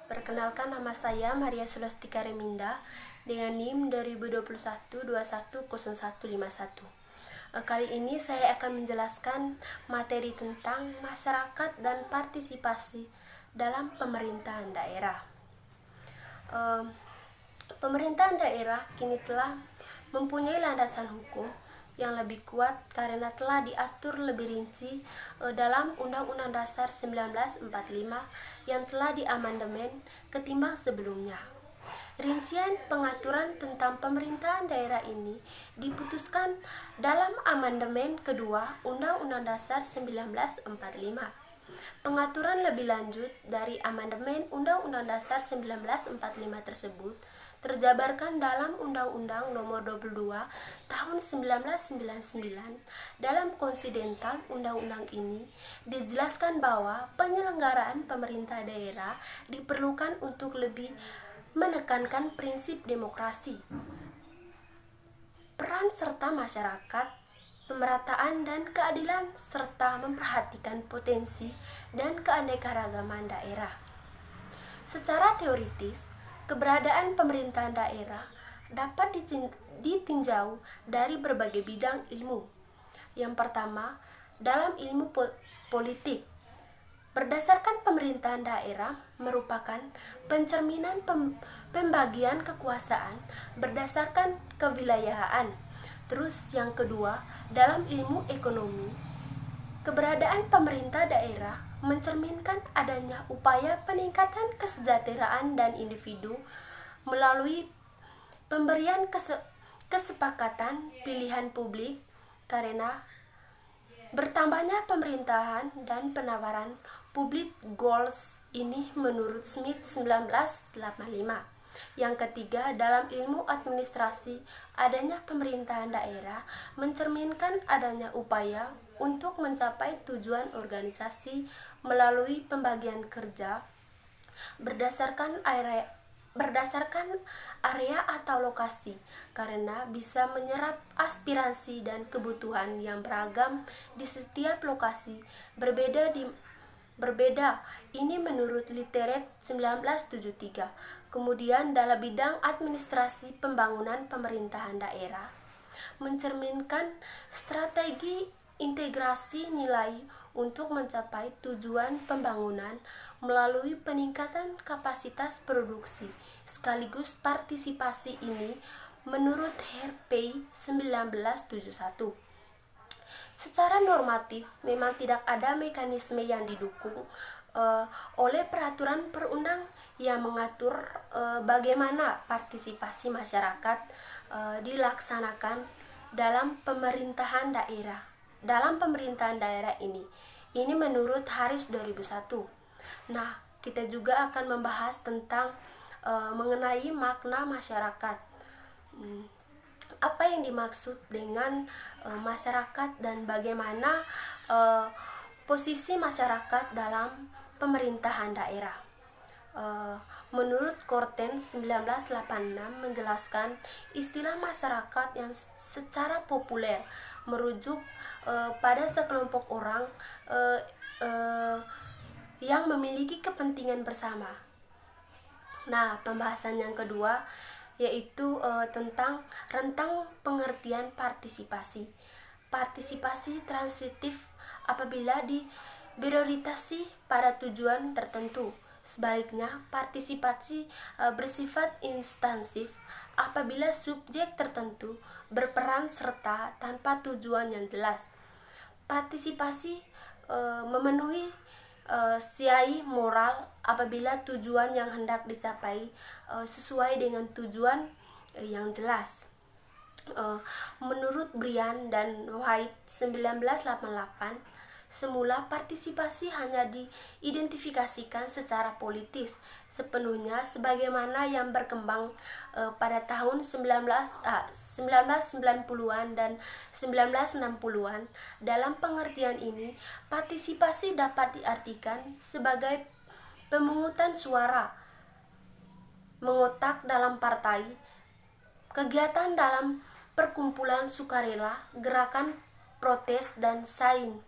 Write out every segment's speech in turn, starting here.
Perkenalkan, nama saya Maria Sulastika Reminda dengan NIM 2021-210151. Kali ini saya akan menjelaskan materi tentang masyarakat dan partisipasi dalam pemerintahan daerah. Pemerintahan daerah kini telah mempunyai landasan hukum yang lebih kuat karena telah diatur lebih rinci dalam Undang-Undang Dasar 1945 yang telah diamandemen ketimbang sebelumnya. Rincian pengaturan tentang pemerintahan daerah ini diputuskan dalam amandemen kedua Undang-Undang Dasar 1945. Pengaturan lebih lanjut dari amandemen Undang-Undang Dasar 1945 tersebut terjabarkan dalam Undang-Undang Nomor 22 Tahun 1999. Dalam konsidental undang-undang ini dijelaskan bahwa penyelenggaraan pemerintah daerah diperlukan untuk lebih menekankan prinsip demokrasi, peran serta masyarakat, pemerataan dan keadilan, serta memperhatikan potensi dan keanekaragaman daerah. Secara teoritis, keberadaan pemerintahan daerah dapat ditinjau dari berbagai bidang ilmu. Yang pertama, dalam ilmu politik. Berdasarkan pemerintahan daerah merupakan pencerminan pembagian kekuasaan berdasarkan kewilayahan. Terus yang kedua, dalam ilmu ekonomi, keberadaan pemerintah daerah mencerminkan adanya upaya peningkatan kesejahteraan dan individu melalui pemberian kesepakatan pilihan publik karena bertambahnya pemerintahan dan penawaran public goals ini menurut Smith 1985. Yang ketiga, dalam ilmu administrasi, adanya pemerintahan daerah mencerminkan adanya upaya untuk mencapai tujuan organisasi melalui pembagian kerja berdasarkan area atau lokasi karena bisa menyerap aspirasi dan kebutuhan yang beragam di setiap lokasi berbeda ini menurut Literet 1973. Kemudian dalam bidang administrasi pembangunan pemerintahan daerah mencerminkan strategi integrasi nilai untuk mencapai tujuan pembangunan melalui peningkatan kapasitas produksi sekaligus partisipasi ini menurut Herpey 1971. Secara normatif memang tidak ada mekanisme yang didukung oleh peraturan perundang yang mengatur bagaimana partisipasi masyarakat dilaksanakan dalam pemerintahan daerah. Dalam pemerintahan daerah ini menurut Haris 2001. Nah, kita juga akan membahas tentang mengenai makna masyarakat. Apa yang dimaksud dengan masyarakat dan bagaimana posisi masyarakat dalam pemerintahan daerah. Menurut Korten 1986 menjelaskan istilah masyarakat yang secara populer merujuk pada sekelompok orang yang memiliki kepentingan bersama. Nah, pembahasan yang kedua yaitu tentang rentang pengertian partisipasi. Partisipasi transitif apabila diprioritasi pada tujuan tertentu. Sebaliknya, partisipasi bersifat instansif apabila subjek tertentu berperan serta tanpa tujuan yang jelas. Partisipasi memenuhi siai moral apabila tujuan yang hendak dicapai sesuai dengan tujuan yang jelas. Menurut Brian dan White 1988, semula partisipasi hanya diidentifikasikan secara politis sepenuhnya sebagaimana yang berkembang pada tahun 1990-an dan 1960-an. Dalam pengertian ini, partisipasi dapat diartikan sebagai pemungutan suara, mengotak dalam partai, kegiatan dalam perkumpulan sukarela, gerakan protes dan saing.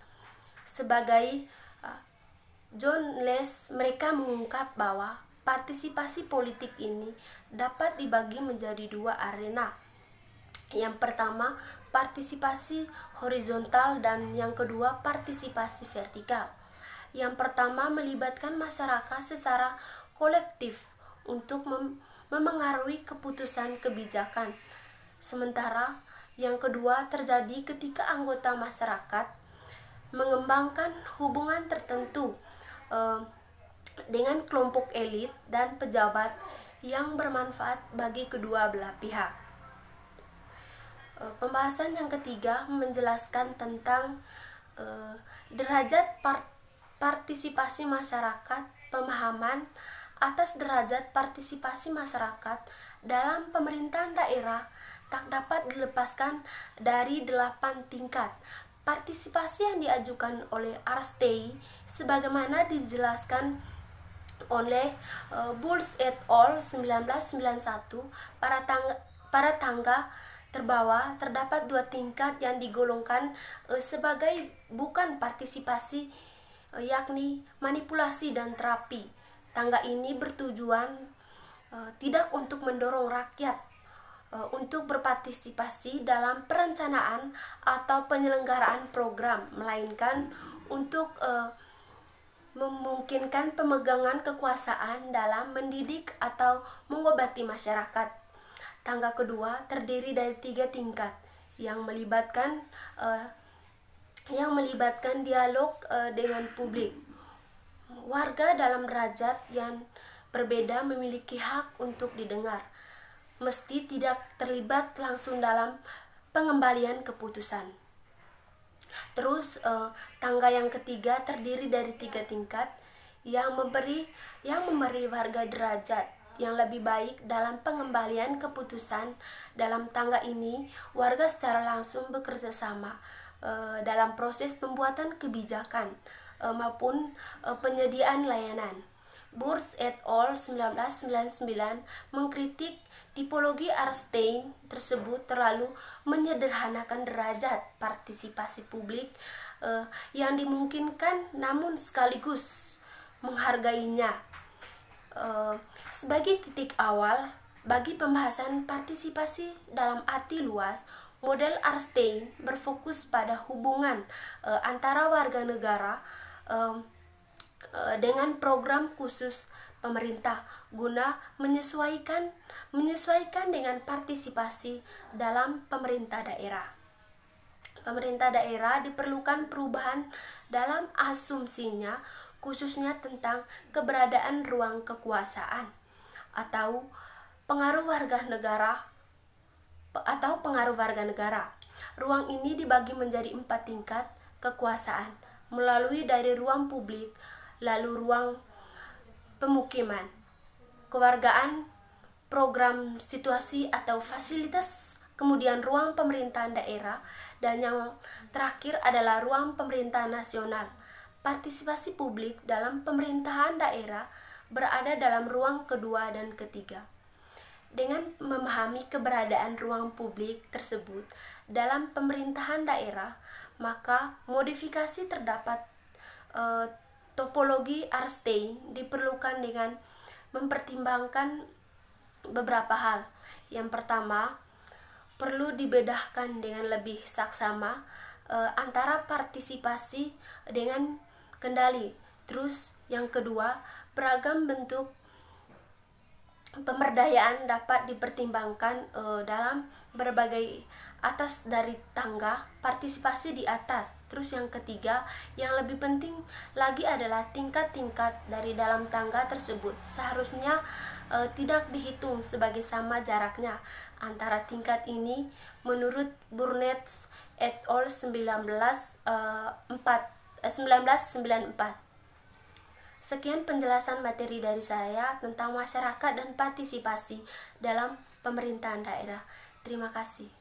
Sebagai John Les, mereka mengungkap bahwa partisipasi politik ini dapat dibagi menjadi dua arena. Yang pertama, partisipasi horizontal dan yang kedua, partisipasi vertikal. Yang pertama melibatkan masyarakat secara kolektif untuk memengaruhi keputusan kebijakan. Sementara yang kedua terjadi ketika anggota masyarakat mengembangkan hubungan tertentu dengan kelompok elit dan pejabat yang bermanfaat bagi kedua belah pihak. Pembahasan yang ketiga menjelaskan tentang derajat partisipasi masyarakat, pemahaman atas derajat partisipasi masyarakat dalam pemerintahan daerah tak dapat dilepaskan dari 8 tingkat partisipasi yang diajukan oleh Arstey sebagaimana dijelaskan oleh Bulls et al. 1991 pada tangga terbawah terdapat 2 tingkat yang digolongkan sebagai bukan partisipasi, yakni manipulasi dan terapi. Tangga ini bertujuan tidak untuk mendorong rakyat untuk berpartisipasi dalam perencanaan atau penyelenggaraan program, melainkan untuk memungkinkan pemegangan kekuasaan dalam mendidik atau mengobati masyarakat. Tangga kedua terdiri dari 3 tingkat yang melibatkan dialog dengan publik. Warga dalam derajat yang berbeda memiliki hak untuk didengar, meski tidak terlibat langsung dalam pengembalian keputusan. Terus tangga yang ketiga terdiri dari 3 tingkat yang memberi warga derajat yang lebih baik dalam pengembalian keputusan. Dalam tangga ini, warga secara langsung bekerja sama dalam proses pembuatan kebijakan maupun penyediaan layanan. Bulls et al. 1999 mengkritik tipologi Arstey tersebut terlalu menyederhanakan derajat partisipasi publik yang dimungkinkan namun sekaligus menghargainya. Sebagai titik awal bagi pembahasan partisipasi dalam arti luas, model Arstey berfokus pada hubungan antara warga negara dengan program khusus pemerintah guna menyesuaikan dengan partisipasi dalam pemerintah daerah. Pemerintah daerah diperlukan perubahan dalam asumsinya, khususnya tentang keberadaan ruang kekuasaan atau pengaruh warga negara. Ruang ini dibagi menjadi 4 tingkat kekuasaan, melalui dari ruang publik, lalu ruang pemukiman, kewargaan, program situasi atau fasilitas, kemudian ruang pemerintahan daerah, dan yang terakhir adalah ruang pemerintahan nasional. Partisipasi publik dalam pemerintahan daerah berada dalam ruang kedua dan ketiga. Dengan memahami keberadaan ruang publik tersebut dalam pemerintahan daerah, maka modifikasi terdapat topologi Arstey diperlukan dengan mempertimbangkan beberapa hal. Yang pertama, perlu dibedahkan dengan lebih saksama antara partisipasi dengan kendali. Terus yang kedua, beragam bentuk pemberdayaan dapat dipertimbangkan dalam berbagai atas dari tangga partisipasi di atas. Terus yang ketiga, yang lebih penting lagi adalah tingkat-tingkat dari dalam tangga tersebut seharusnya tidak dihitung sebagai sama jaraknya antara tingkat ini menurut Burnett et al. 1994. Sekian penjelasan materi dari saya tentang masyarakat dan partisipasi dalam pemerintahan daerah. Terima kasih.